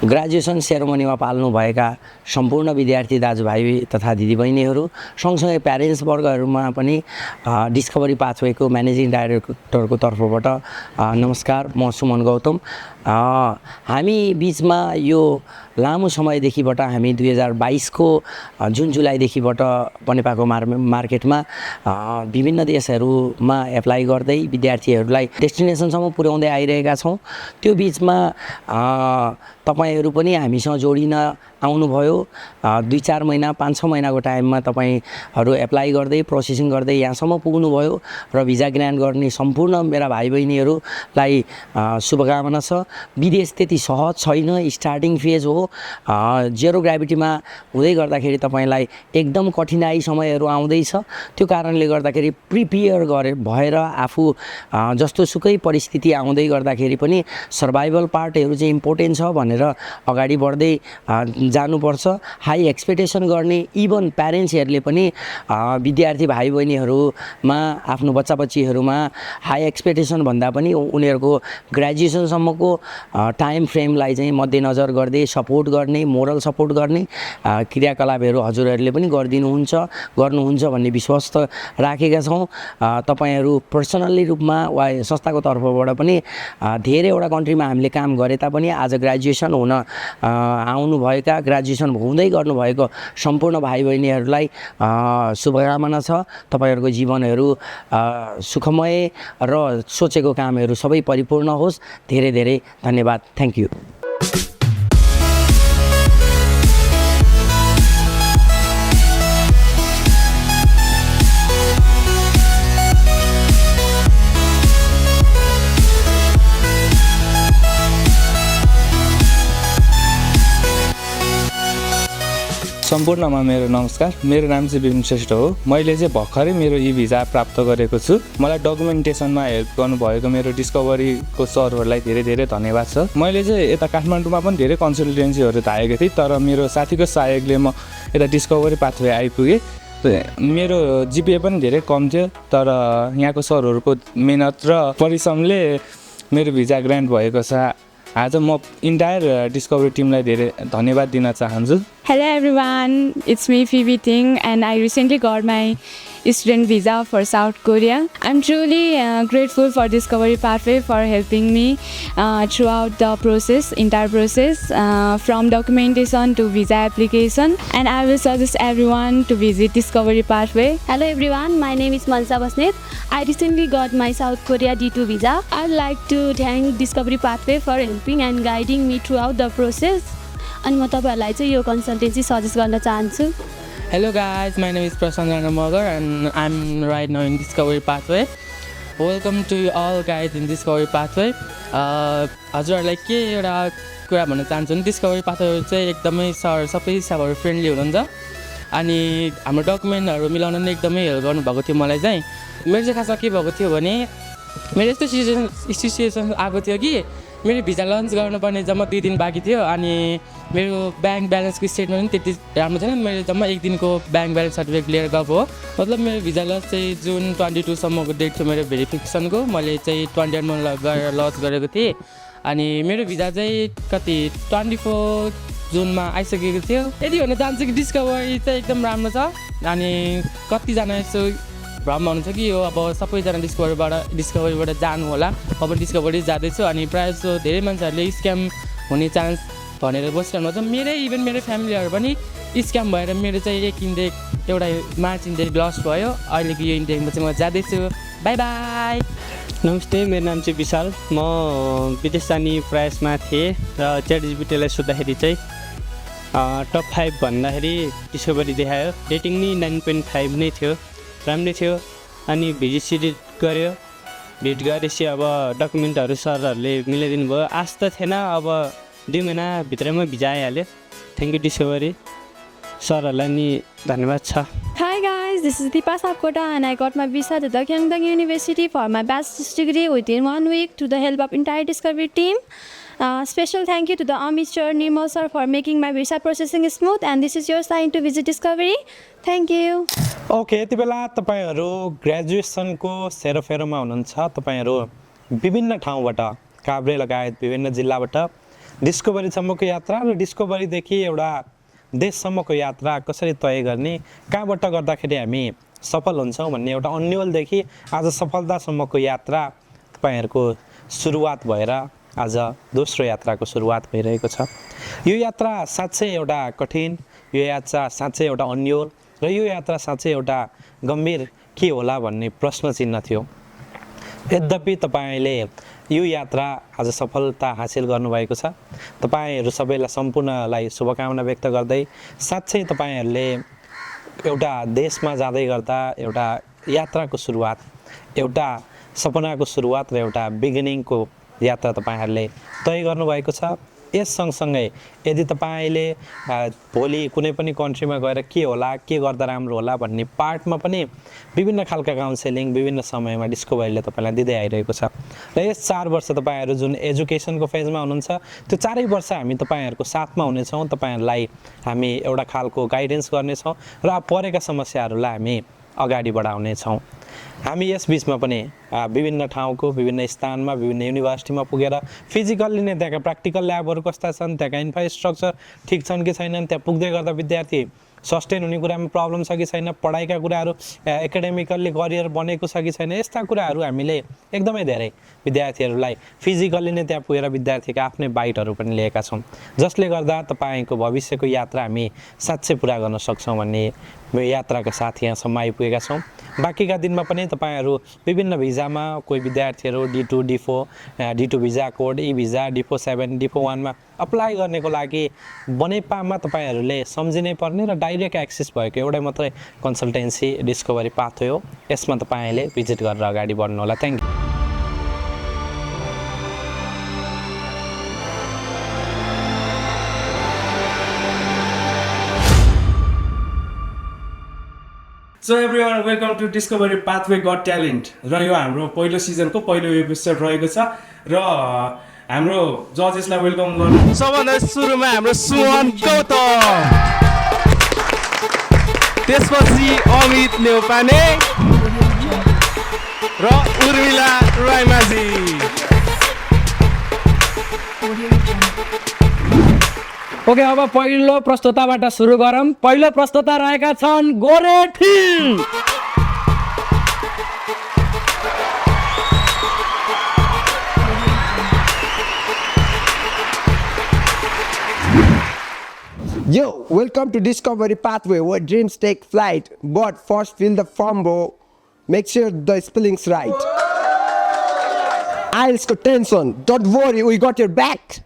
Graduation सेरेमनीमा पाल्नुभएका सम्पूर्ण विद्यार्थी दाजुभाइ तथा दिदीबहिनीहरू सँगसँगै प्यारेन्ट्स वर्गहरूमा पनि डिस्कभरी पाथवेको म्यानेजिङ डाइरेक्टरको तर्फबाट नमस्कार। म सुमन गौतम। हामी बिचमा यो लामो समयदेखिबाट हामी 2022 को जुन जुलाईदेखिबाट बनेपाको मार्केटमा विभिन्न देशहरूमा एप्लाई गर्दै विद्यार्थीहरूलाई डेस्टिनेसनसम्म पुर्याउँदै आइरहेका छौँ। त्यो बिचमा तपाईहरू पनि हामीसँग जोडिन आउनुभयो। 2-4 महिना 5-6 महिनाको टाइममा तपाईहरू एप्लाई गर्दै प्रोसेसिङ गर्दै यहाँसम्म पुग्नुभयो र भिजा ग्रान्ट गर्ने सम्पूर्ण मेरा भाइ बहिनीहरूलाई शुभकामना छ। विदेश त्यति सहज छैन, स्टार्टिङ फेज हो। जेरो ग्राभिटीमा हुँदै गर्दाखेरि तपाईलाई एकदम कठिनाइ समयहरू आउँदैछ। त्यो कारणले गर्दाखेरि प्रिपेयर भएर आफू जस्तो सुकै परिस्थिति आउँदै गर्दाखेरि पनि सर्भाइभल पार्टहरू चाहिँ इम्पोर्टेन्ट छ भनेर अगाडि बढ्दै जानुपर्छ। हाई एक्सपेक्टेसन गर्ने इभन प्यारेन्ट्सहरूले पनि विद्यार्थी भाइ बहिनीहरूमा आफ्नो बच्चा बच्चीहरूमा हाई एक्सपेक्टेसन भन्दा पनि उनीहरूको ग्रेजुएसनसम्मको टाइम फ्रेमलाई चाहिँ मध्यनजर गर्दै सपोर्ट गर्ने, मोरल सपोर्ट गर्ने क्रियाकलापहरू हजुरहरूले पनि गर्नुहुन्छ भन्ने विश्वास त राखेका छौँ। तपाईहरू पर्सनल्ली रूपमा वा संस्थाको तर्फबाट पनि धेरैवटा कन्ट्रीमा हामीले काम गरे तापनि आज ग्रेजुएसन हुन आउनुभएका, ग्रेजुएसन हुँदै गर्नुभएको सम्पूर्ण भाइ बहिनीहरूलाई शुभकामना छ। तपाईहरूको जीवनहरू सुखमय र सोचेको कामहरू सबै परिपूर्ण होस्। धेरै धेरै धन्यवाद। Thank you. सम्पूर्णमा मेरो नमस्कार। मेरो नाम चाहिँ विपिन श्रेष्ठ हो। मैले चाहिँ भर्खरै मेरो ई भिजा प्राप्त गरेको छु। मलाई डकुमेन्टेसनमा हेल्प गर्नुभएको मेरो डिस्कभरीको सरहरूलाई धेरै धेरै धन्यवाद छ। मैले चाहिँ यता काठमाडौँमा पनि धेरै कन्सल्टेन्सीहरू थालेको थिएँ, तर मेरो साथीको सहयोगले म यता डिस्कभरी पाथवे आइपुगेँ। मेरो जिपिए पनि धेरै कम थियो, तर यहाँको सरहरूको मेहनत र परिश्रमले मेरो भिजा ग्रान्ट भएको छ। आज म इन्टायर डिस्कभरी टिमलाई धेरै धन्यवाद दिन चाहन्छु। Hello everyone, it's me Phoebe Ting and I recently got my student visa for South Korea. I'm truly grateful for Discovery Pathway for helping me throughout the entire process from documentation to visa application, and I will suggest everyone to visit Discovery Pathway. Hello everyone, my name is Mansa Basnet. I recently got my South Korea D2 visa. I'd like to thank Discovery Pathway for helping and guiding me throughout the process. अनि म तपाईहरुलाई चाहिँ यो consultancy suggest गर्न चाहन्छु। Hello guys, my name is Prasanth Ranamogar and I'm right now in Discovery Pathway. Welcome to all guys in Discovery Pathway. हजुरहरूलाई के एउटा कुरा भन्न चाहन्छु नि, डिस्कभरी पाथवे चाहिँ एकदमै सबै सबहरु फ्रेन्डली हुनुहुन्छ अनि हाम्रो डकुमेन्टहरु मिलाउन नै एकदमै हेल्प गर्नुभएको थियो मलाई चाहिँ। मेरो चाहिँ खासमा के भएको थियो भने मेरो यस्तो सिचुएसन आएको थियो कि मेरो भिजा लन्च गर्नुपर्ने जम्मा 2 दिन बाँकी थियो अनि मेरो ब्याङ्क ब्यालेन्सको स्टेटमेन्ट पनि त्यति राम्रो थिएन। मैले जम्मा 1 दिनको ब्याङ्क ब्यालेन्स सर्टिफिकेट लिएर गएको हो। मतलब मेरो भिजा लन्च चाहिँ जुन 22 सम्मको डेट थियो मेरो भेरिफिकेसनको। मैले चाहिँ 28 मा गएर लन्च गरेको थिएँ अनि मेरो भिजा चाहिँ कति 24 जुनमा आइसकेको थियो। यदि भन्न चाहन्छु कि डिस्कभरी चाहिँ एकदम राम्रो छ अनि कतिजना यसो भ्रम हुन्छ कि यो अब सबैजना डिस्कभरीबाट जानु होला। अब डिस्कभरी जाँदैछु अनि प्रायः जस्तो धेरै मान्छेहरूले स्क्याम हुने चान्स भनेर बसिरहनु हुन्छ। इभन मेरो फ्यामिलीहरू पनि स्क्याम भएर मेरो चाहिँ एक इन्टेक एउटा मार्च इन्टेक लस भयो। अहिलेको यो इन्टेकमा चाहिँ म जाँदैछु। By by. नमस्ते, मेरो नाम चाहिँ विशाल। म विदेश जाने प्रयासमा थिएँ र च्याटजिपिटीलाई सोद्धाखेरि चाहिँ टप 5 भन्दाखेरि डिस्कभरी देखायो रेटिङ नि 9.5 नै थियो राम्रै थियो अनि भिजिट सिजिट गऱ्यो भेट गरेपछि अब डकुमेन्टहरू सरहरूले मिलाइदिनु भयो आश त थिएन अब 2 महिनाभित्रैमा भिजा आइहाल्यो थ्याङ्क यू डिस्कभरी सरहरूलाई नि धन्यवाद छ Hi guys, this is Deepa Sapkota and I got my visa to the Gyeongdong University for my bachelor's degree within 1 week to the help of entire Discovery team. Special thank you to the Amit sir, Nirmal sir for making my visa processing smooth and this is your sign to visit Discovery. Thank you. Okay यति बेला तपाईँहरू ग्रेजुएसनको सेरोफेरोमा हुनुहुन्छ तपाईँहरू विभिन्न ठाउँबाट काभ्रे लगायत विभिन्न जिल्लाबाट डिस्कभरीसम्मको यात्रा र डिस्कभरीदेखि एउटा देशसम्मको यात्रा कसरी तय गर्ने कहाँबाट गर्दाखेरि हामी सफल हुन्छौँ भन्ने एउटा अन्यलदेखि आज सफलतासम्मको यात्रा तपाईँहरूको सुरुवात भएर आज दोस्रो यात्राको सुरुवात भइरहेको छ यो यात्रा साँच्चै एउटा कठिन यो यात्रा साँच्चै एउटा अन्यल र यो यात्रा साँच्चै एउटा गम्भीर के होला भन्ने प्रश्न चिन्ह थियो यद्यपि तपाईँले यो यात्रा आज सफलता हासिल गर्नुभएको छ तपाईँहरू सबैलाई सम्पूर्णलाई शुभकामना व्यक्त गर्दै साँच्चै तपाईँहरूले एउटा देशमा जाँदै गर्दा एउटा यात्राको सुरुवात एउटा सपनाको सुरुवात र एउटा बिगिनिङको यात्रा तपाईँहरूले तय गर्नुभएको छ यस सँगसँगै यदि तपाईँले भोलि कुनै पनि कन्ट्रीमा गएर के होला के गर्दा राम्रो होला भन्ने पार्टमा पनि विभिन्न खालका काउन्सेलिङ विभिन्न समयमा डिस्कभरीले तपाईँलाई दिँदै आइरहेको छ र यस 4 वर्ष तपाईँहरू जुन एजुकेसनको फेजमा हुनुहुन्छ त्यो 4 वर्ष हामी तपाईँहरूको साथमा हुनेछौँ तपाईँहरूलाई हामी एउटा खालको गाइडेन्स गर्नेछौँ र परेका समस्याहरूलाई हामी अगाडि बढाउनेछौँ हामी यस बिचमा पनि विभिन्न ठाउँको विभिन्न स्थानमा विभिन्न युनिभर्सिटीमा पुगेर फिजिकल्ली नै त्यहाँका प्र्याक्टिकल ल्याबहरू कस्ता छन् त्यहाँका इन्फ्रास्ट्रक्चर ठिक छन् कि छैनन् त्यहाँ पुग्दै गर्दा विद्यार्थी सस्टेन हुने कुरामा प्रब्लम छ कि छैन पढाइका कुराहरू एकाडेमिकल्ली करियर बनेको छ कि छैन यस्ता कुराहरू हामीले एकदमै धेरै विद्यार्थीहरूलाई फिजिकल्ली नै त्यहाँ पुगेर विद्यार्थीका आफ्नै बाइटहरू पनि लिएका छौँ जसले गर्दा तपाईँको भविष्यको यात्रा हामी साँच्चै पुरा गर्न सक्छौँ भन्ने यात्राका साथ यहाँसम्म आइपुगेका छौँ बाँकीका दिनमा पनि तपाईँहरू विभिन्न भिजामा कोही विद्यार्थीहरू D2 D4 D2 visa code ई भिजा D4 7 D4 1 मा अप्लाई गर्नेको लागि बनेपामा तपाईँहरूले सम्झिनै पर्ने र डाइरेक्ट एक्सेस भएको एउटै मात्रै कन्सल्टेन्सी डिस्कभरी पाथवे हो यसमा तपाईँले भिजिट गरेर अगाडि बढ्नु होला thank you so everyone welcome to Discovery Pathway got talent र यो हाम्रो पहिलो सिजनको पहिलो एपिसोड रहेको छ र हाम्रो जजेसलाई वेलकम गर्नु सबभन्दा सुरुमा हाम्रो सुमन गौतम त्यसपछि अमित नेउपाने र उर्मिला रायमाझी ओके अब पहिलो प्रस्तोताबाट सुरु गरौँ पहिलो प्रस्तोता रहेका छन् गोरेठी Yo, welcome to Discovery Pathway where dreams take flight. But first fill the form, bro. Make sure the spelling's right. IELTS ko tension. Don't worry, we got your back.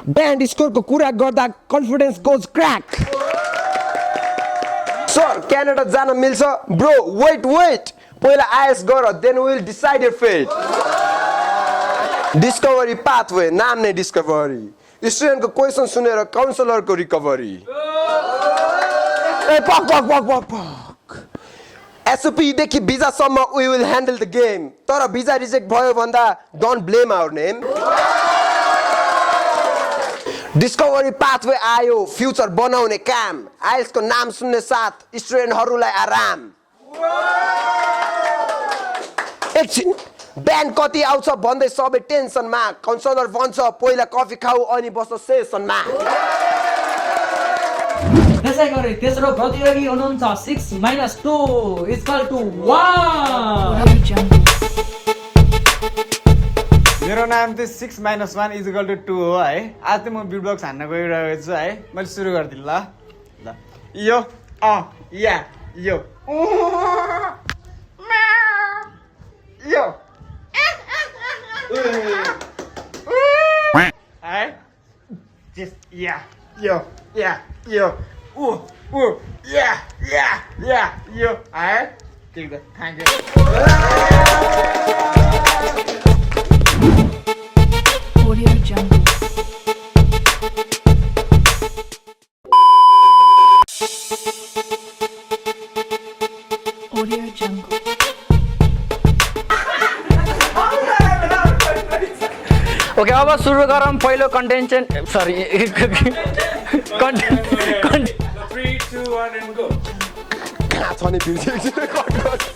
Band score ko kura garda confidence goes crack. Sir, Canada jana milcha? Bro, wait. पहिला IELTS गर, then we'll decide your fate. Discovery Pathway, नाम नै Discovery. स्टुडेन्टको question सुनेर काउन्सलरको recovery pack एसओपीदेखि भिजासम्म we will handle the game तर visa reject भयो भन्दा don't blame our name discovery pathway आयो फ्युचर बनाउने काम आइएल्सको नाम सुन्ने साथ स्टुडेन्टहरूलाई आराम एकछिन ब्यान्ड कति आउँछ भन्दै सबै टेन्सनमा काउन्सलर भन्छ पहिला कफी खाऊ अनि बस सेसनमा त्यसै गरी तेस्रो प्रतियोगी हुनुहुन्छ 6 - 2 = 1 मेरो नाम चाहिँ 6 - 1 = 2 हो है आज चाहिँ म बिटबक्स हान्न गइरहेको छु है मैले सुरु गर्दिनु ल यो या यो यो है just yeah yo या यो ऊ या यो है ठिक छ थ्याङ्क यू ओके अब सुरु गरौँ पहिलो कन्टेन्सन sorry Three, two, one, and go. छ नि बिर्सेको छु।